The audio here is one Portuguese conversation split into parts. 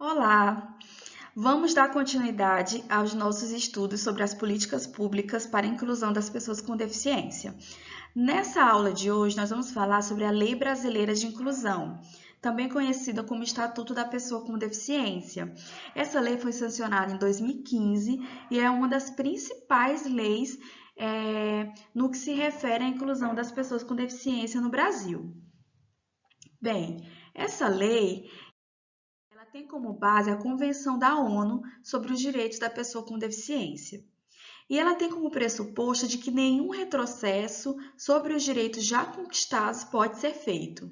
Olá! Vamos dar continuidade aos nossos estudos sobre as políticas públicas para a inclusão das pessoas com deficiência. Nessa aula de hoje, nós vamos falar sobre a Lei Brasileira de Inclusão, também conhecida como Estatuto da Pessoa com Deficiência. Essa lei foi sancionada em 2015 e é uma das principais leis no que se refere à inclusão das pessoas com deficiência no Brasil. Bem, essa lei ela tem como base a Convenção da ONU sobre os Direitos da Pessoa com Deficiência. E ela tem como pressuposto de que nenhum retrocesso sobre os direitos já conquistados pode ser feito.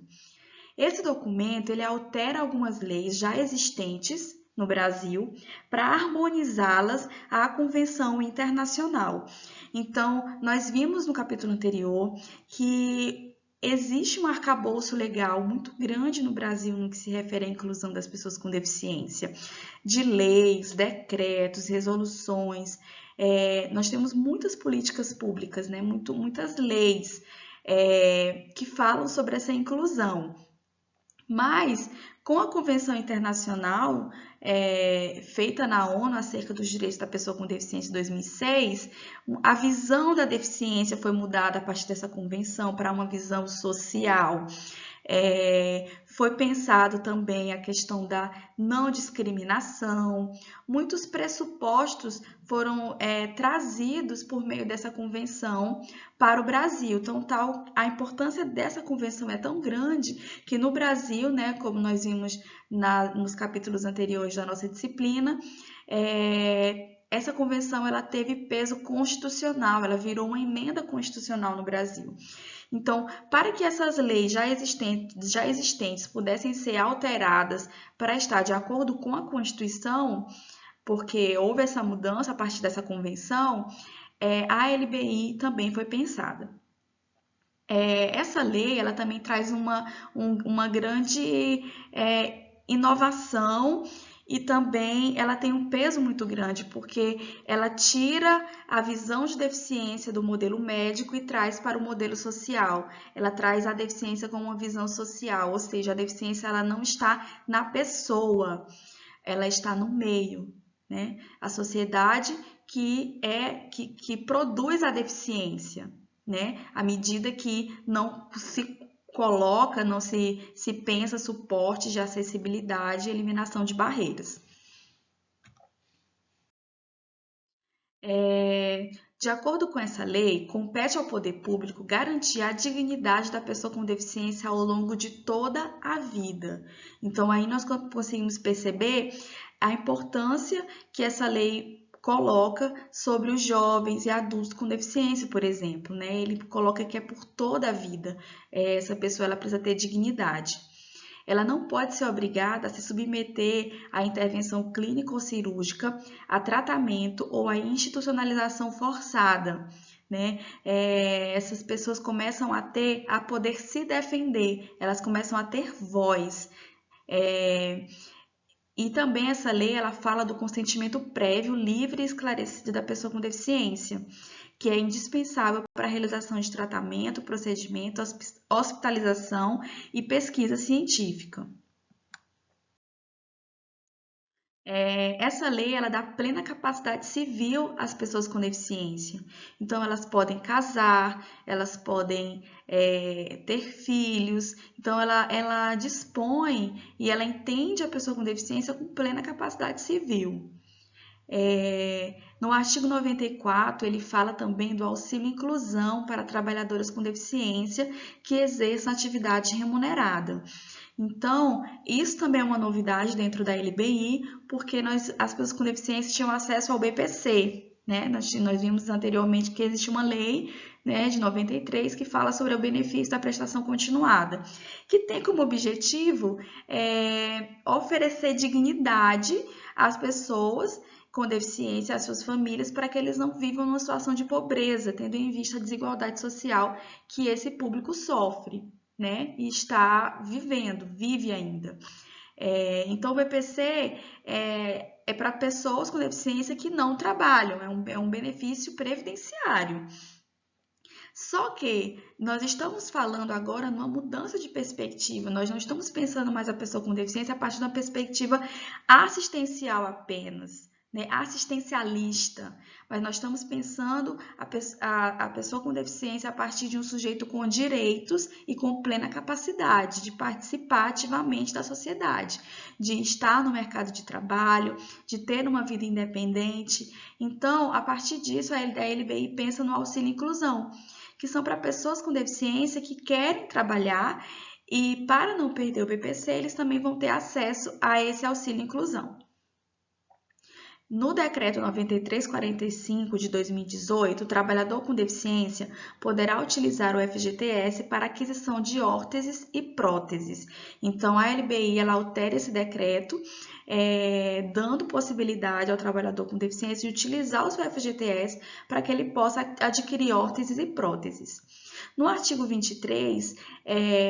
Esse documento ele altera algumas leis já existentes no Brasil para harmonizá-las à Convenção Internacional. Então, nós vimos no capítulo anterior que existe um arcabouço legal muito grande no Brasil no que se refere à inclusão das pessoas com deficiência, de leis, decretos, resoluções. Nós temos muitas políticas públicas, né? Muitas leis que falam sobre essa inclusão. Mas, com a Convenção Internacional feita na ONU acerca dos direitos da pessoa com deficiência em 2006, a visão da deficiência foi mudada a partir dessa convenção para uma visão social. Foi pensado também a questão da não discriminação. Muitos pressupostos foram trazidos por meio dessa convenção para o Brasil. Então, a importância dessa convenção é tão grande que no Brasil, né, como nós vimos nos capítulos anteriores da nossa disciplina, essa convenção ela teve peso constitucional, ela virou uma emenda constitucional no Brasil. Então, para que essas leis já existentes pudessem ser alteradas para estar de acordo com a Constituição, porque houve essa mudança a partir dessa convenção, a LBI também foi pensada. Essa lei ela também traz uma grande inovação e também ela tem um peso muito grande, porque ela tira a visão de deficiência do modelo médico e traz para o modelo social. Ela traz a deficiência como uma visão social, ou seja, a deficiência ela não está na pessoa, ela está no meio, né? A sociedade que produz a deficiência, né? À medida que não se coloca, não se pensa suporte de acessibilidade e eliminação de barreiras. De acordo com essa lei, compete ao poder público garantir a dignidade da pessoa com deficiência ao longo de toda a vida. Então, aí nós conseguimos perceber a importância que essa lei coloca sobre os jovens e adultos com deficiência, por exemplo, né? Ele coloca que é por toda a vida. Essa pessoa ela precisa ter dignidade. Ela não pode ser obrigada a se submeter à intervenção clínica ou cirúrgica, a tratamento ou à institucionalização forçada, né? Essas pessoas começam a poder se defender, elas começam a ter voz. E também essa lei ela fala do consentimento prévio, livre e esclarecido da pessoa com deficiência, que é indispensável para a realização de tratamento, procedimento, hospitalização e pesquisa científica. Essa lei ela dá plena capacidade civil às pessoas com deficiência. Então, elas podem casar, elas podem ter filhos. Então, ela dispõe e ela entende a pessoa com deficiência com plena capacidade civil. No artigo 94, ele fala também do auxílio inclusão para trabalhadoras com deficiência que exerçam atividade remunerada. Então, isso também é uma novidade dentro da LBI, porque as pessoas com deficiência tinham acesso ao BPC, né? Nós vimos anteriormente que existe uma lei, né, de 93 que fala sobre o benefício da prestação continuada, que tem como objetivo oferecer dignidade às pessoas com deficiência, às suas famílias, para que eles não vivam numa situação de pobreza, tendo em vista a desigualdade social que esse público sofre, né? E vive ainda. Então, o BPC é para pessoas com deficiência que não trabalham, é um benefício previdenciário. Só que nós estamos falando agora numa mudança de perspectiva, nós não estamos pensando mais a pessoa com deficiência a partir de uma perspectiva assistencial apenas, né? Assistencialista, mas nós estamos pensando a pessoa com deficiência a partir de um sujeito com direitos e com plena capacidade de participar ativamente da sociedade, de estar no mercado de trabalho, de ter uma vida independente. Então, a partir disso, a LBI pensa no auxílio inclusão, que são para pessoas com deficiência que querem trabalhar e, para não perder o BPC, eles também vão ter acesso a esse auxílio inclusão. No Decreto 9345 de 2018, o trabalhador com deficiência poderá utilizar o FGTS para aquisição de órteses e próteses. Então, a LBI ela altera esse decreto, dando possibilidade ao trabalhador com deficiência de utilizar o seu FGTS para que ele possa adquirir órteses e próteses. No artigo 23,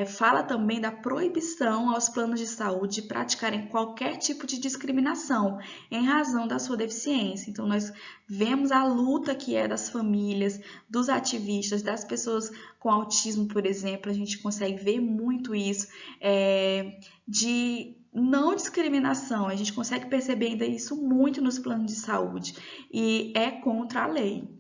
fala também da proibição aos planos de saúde de praticarem qualquer tipo de discriminação em razão da sua deficiência. Então, nós vemos a luta que é das famílias, dos ativistas, das pessoas com autismo, por exemplo, a gente consegue ver muito isso, de não discriminação, a gente consegue perceber ainda isso muito nos planos de saúde e é contra a lei.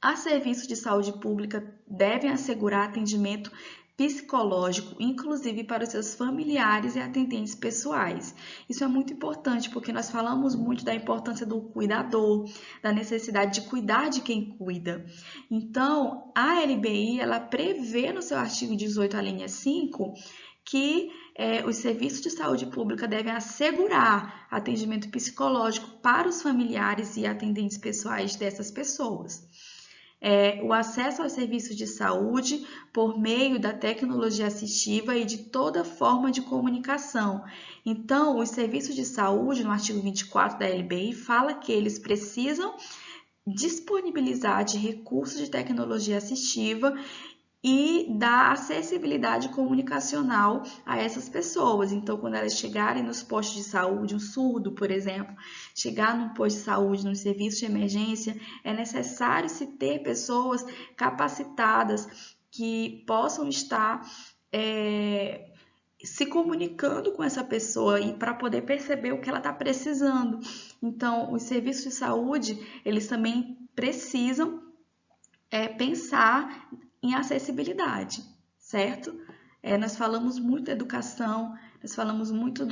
Os serviços de saúde pública devem assegurar atendimento psicológico, inclusive para os seus familiares e atendentes pessoais. Isso é muito importante, porque nós falamos muito da importância do cuidador, da necessidade de cuidar de quem cuida. Então, a LBI, ela prevê no seu artigo 18, a linha 5, que os serviços de saúde pública devem assegurar atendimento psicológico para os familiares e atendentes pessoais dessas pessoas. O acesso aos serviços de saúde por meio da tecnologia assistiva e de toda forma de comunicação. Então, os serviços de saúde, no artigo 24 da LBI, fala que eles precisam disponibilizar de recursos de tecnologia assistiva e da acessibilidade comunicacional a essas pessoas. Então, quando elas chegarem nos postos de saúde, um surdo, por exemplo, chegar num posto de saúde, num serviço de emergência, é necessário se ter pessoas capacitadas que possam estar se comunicando com essa pessoa e para poder perceber o que ela está precisando. Então, os serviços de saúde, eles também precisam pensar em acessibilidade, certo? Nós falamos muito da educação, nós falamos muito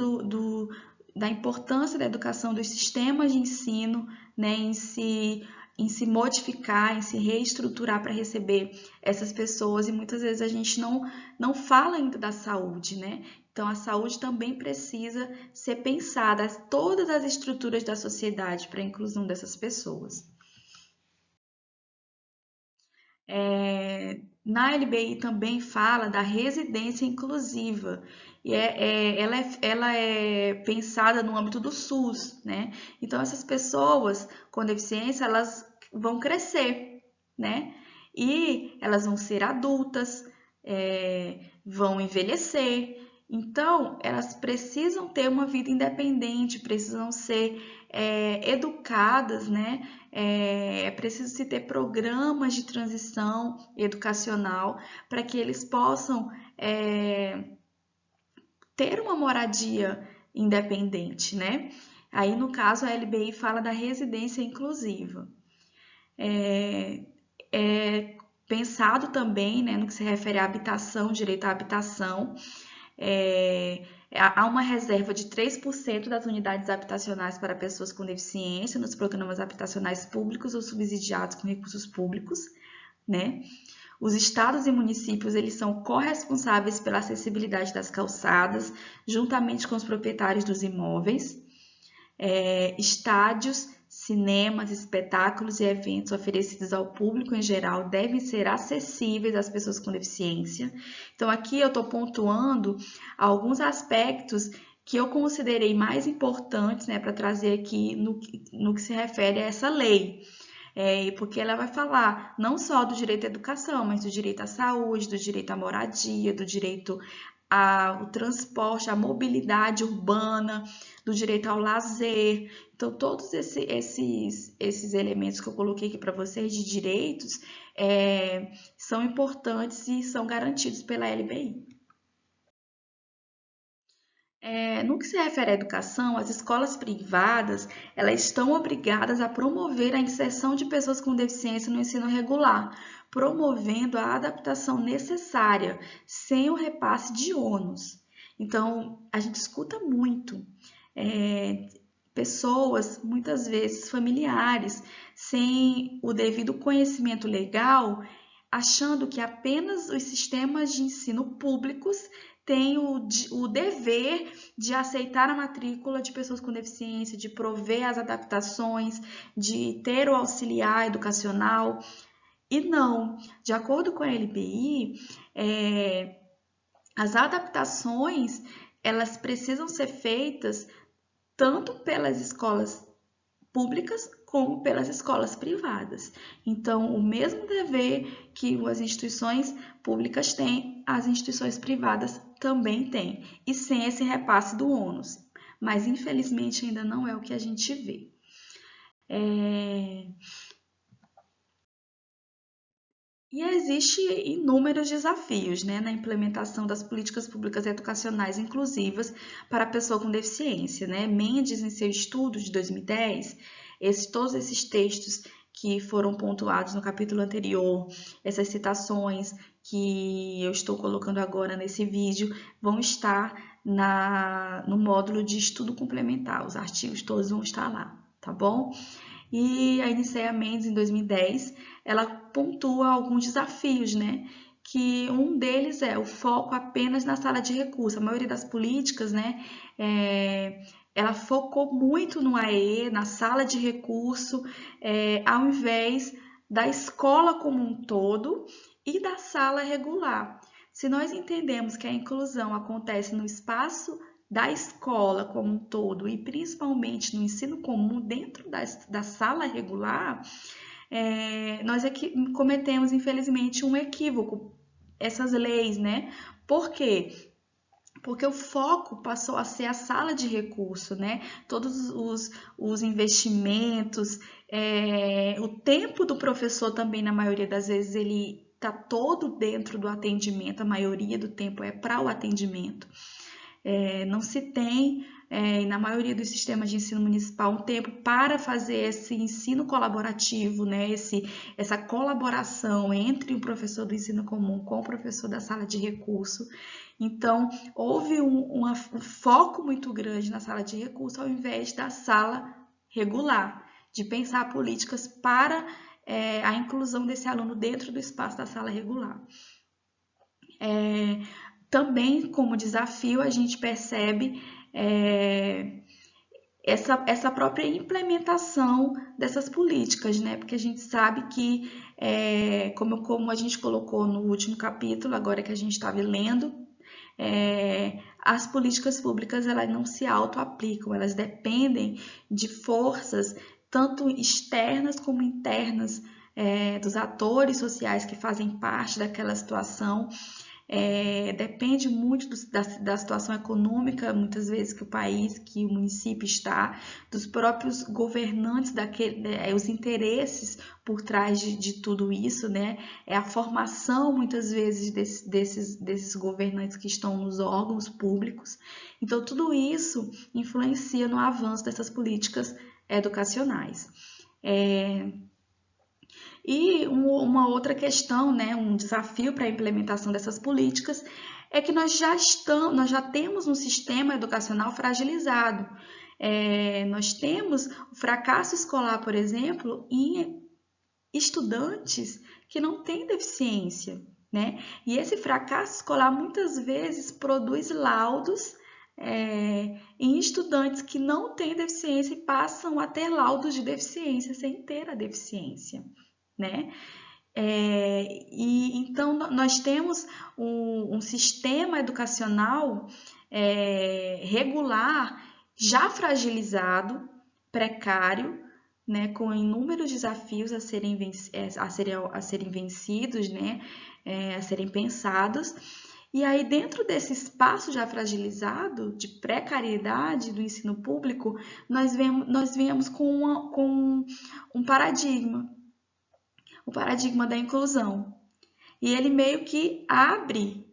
da importância da educação, dos sistemas de ensino, né, em se modificar, em se reestruturar para receber essas pessoas, e muitas vezes a gente não fala ainda da saúde, né? Então, a saúde também precisa ser pensada, todas as estruturas da sociedade para a inclusão dessas pessoas. Na LBI também fala da residência inclusiva, e ela é pensada no âmbito do SUS, né? Então, essas pessoas com deficiência, elas vão crescer, né? E elas vão ser adultas, vão envelhecer, então, elas precisam ter uma vida independente, precisam ser educadas, né? É preciso se ter programas de transição educacional para que eles possam ter uma moradia independente, né? Aí, no caso, a LBI fala da residência inclusiva. Pensado também, né, no que se refere à habitação, direito à habitação, há uma reserva de 3% das unidades habitacionais para pessoas com deficiência nos programas habitacionais públicos ou subsidiados com recursos públicos, né? Os estados e municípios, eles são corresponsáveis pela acessibilidade das calçadas, juntamente com os proprietários dos imóveis. Estádios, cinemas, espetáculos e eventos oferecidos ao público em geral devem ser acessíveis às pessoas com deficiência. Então, aqui eu estou pontuando alguns aspectos que eu considerei mais importantes, né, para trazer aqui no que se refere a essa lei. Porque ela vai falar não só do direito à educação, mas do direito à saúde, do direito à moradia, do direito o transporte, a mobilidade urbana, do direito ao lazer. Então, todos esses elementos que eu coloquei aqui para vocês de direitos são importantes e são garantidos pela LBI. No que se refere à educação, as escolas privadas, elas estão obrigadas a promover a inserção de pessoas com deficiência no ensino regular, promovendo a adaptação necessária, sem o repasse de ônus. Então, a gente escuta muito pessoas, muitas vezes familiares, sem o devido conhecimento legal, achando que apenas os sistemas de ensino públicos têm o dever de aceitar a matrícula de pessoas com deficiência, de prover as adaptações, de ter o auxiliar educacional. E não, de acordo com a LBI, as adaptações elas precisam ser feitas tanto pelas escolas públicas como pelas escolas privadas. Então, o mesmo dever que as instituições públicas têm, as instituições privadas também têm, e sem esse repasse do ônus. Mas, infelizmente, ainda não é o que a gente vê. E existem inúmeros desafios, né, na implementação das políticas públicas educacionais inclusivas para a pessoa com deficiência, né? Mendes, em seu estudo de 2010, todos esses textos que foram pontuados no capítulo anterior, essas citações que eu estou colocando agora nesse vídeo, vão estar no módulo de estudo complementar, os artigos todos vão estar lá, tá bom? E a Nicéia Mendes, em 2010, ela pontua alguns desafios, né? Que um deles é o foco apenas na sala de recurso. A maioria das políticas, né? Ela focou muito no AE, na sala de recurso, ao invés da escola como um todo e da sala regular. Se nós entendemos que a inclusão acontece no espaço da escola como um todo e principalmente no ensino comum dentro da sala regular, nós aqui cometemos, infelizmente, um equívoco, essas leis, né? Por quê? Porque o foco passou a ser a sala de recurso, né? Todos os investimentos, o tempo do professor também, na maioria das vezes, ele está todo dentro do atendimento, a maioria do tempo é para o atendimento. Não se tem, na maioria dos sistemas de ensino municipal, um tempo para fazer esse ensino colaborativo, né? Essa colaboração entre o professor do ensino comum com o professor da sala de recurso. Então, houve um foco muito grande na sala de recurso ao invés da sala regular, de pensar políticas para a inclusão desse aluno dentro do espaço da sala regular. Também, como desafio, a gente percebe essa própria implementação dessas políticas, né? Porque a gente sabe que, como a gente colocou no último capítulo, agora que a gente estava lendo, as políticas públicas elas não se auto-aplicam, elas dependem de forças tanto externas como internas dos atores sociais que fazem parte daquela situação. Depende muito da situação econômica, muitas vezes, que o país, que o município está, dos próprios governantes, os interesses por trás de tudo isso, né? A formação, muitas vezes, desses governantes que estão nos órgãos públicos. Então, tudo isso influencia no avanço dessas políticas educacionais. E uma outra questão, né, um desafio para a implementação dessas políticas é que nós já temos um sistema educacional fragilizado. Nós temos o fracasso escolar, por exemplo, em estudantes que não têm deficiência, né? E esse fracasso escolar muitas vezes produz laudos em estudantes que não têm deficiência e passam a ter laudos de deficiência sem ter a deficiência, né? E então nós temos um sistema educacional regular já fragilizado, precário, né, com inúmeros desafios a serem vencidos, né, a serem pensados, E aí, dentro desse espaço já fragilizado, de precariedade do ensino público, nós viemos com um paradigma, o paradigma da inclusão. E ele meio que abre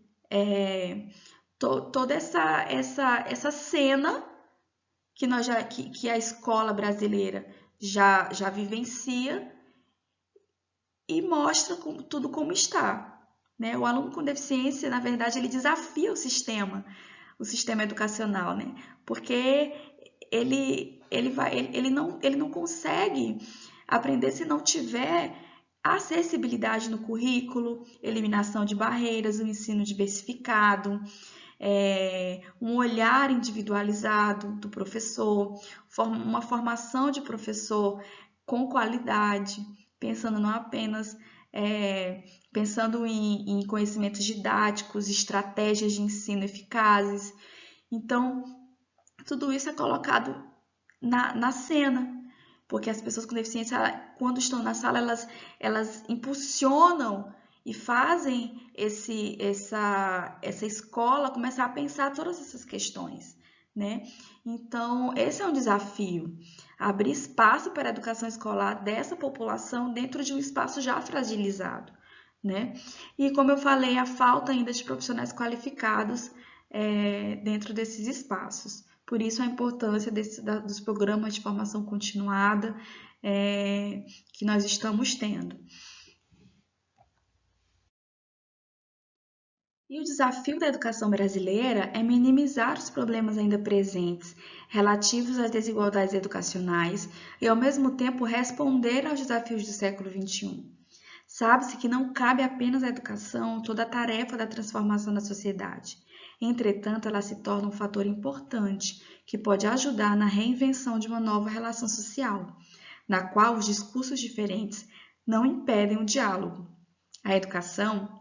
toda essa cena que a escola brasileira já vivencia e mostra tudo como está. Né? O aluno com deficiência, na verdade, ele desafia o sistema educacional, né? Porque ele não consegue aprender se não tiver acessibilidade no currículo, eliminação de barreiras, um ensino diversificado, um olhar individualizado do professor, uma formação de professor com qualidade, pensando não apenas pensando em conhecimentos didáticos, estratégias de ensino eficazes. Então, tudo isso é colocado na cena, porque as pessoas com deficiência, quando estão na sala, elas impulsionam e fazem essa escola começar a pensar todas essas questões, né? Então, esse é um desafio, abrir espaço para a educação escolar dessa população dentro de um espaço já fragilizado, né? E como eu falei, a falta ainda de profissionais qualificados dentro desses espaços. Por isso a importância dos programas de formação continuada que nós estamos tendo. E o desafio da educação brasileira é minimizar os problemas ainda presentes relativos às desigualdades educacionais e, ao mesmo tempo, responder aos desafios do século XXI. Sabe-se que não cabe apenas à educação toda a tarefa da transformação da sociedade. Entretanto, ela se torna um fator importante que pode ajudar na reinvenção de uma nova relação social, na qual os discursos diferentes não impedem o diálogo. A educação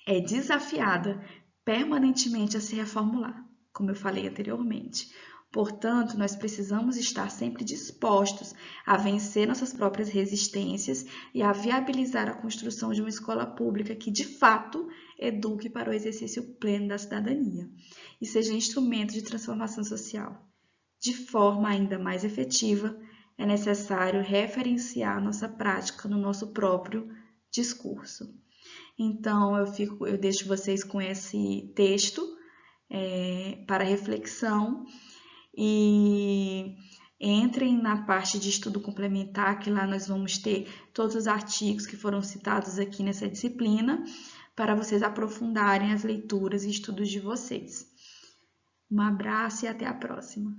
é desafiada permanentemente a se reformular, como eu falei anteriormente. Portanto, nós precisamos estar sempre dispostos a vencer nossas próprias resistências e a viabilizar a construção de uma escola pública que, de fato, eduque para o exercício pleno da cidadania e seja instrumento de transformação social. De forma ainda mais efetiva, é necessário referenciar nossa prática no nosso próprio discurso. Então, eu deixo vocês com esse texto para reflexão e entrem na parte de estudo complementar, que lá nós vamos ter todos os artigos que foram citados aqui nessa disciplina, para vocês aprofundarem as leituras e estudos de vocês. Um abraço e até a próxima!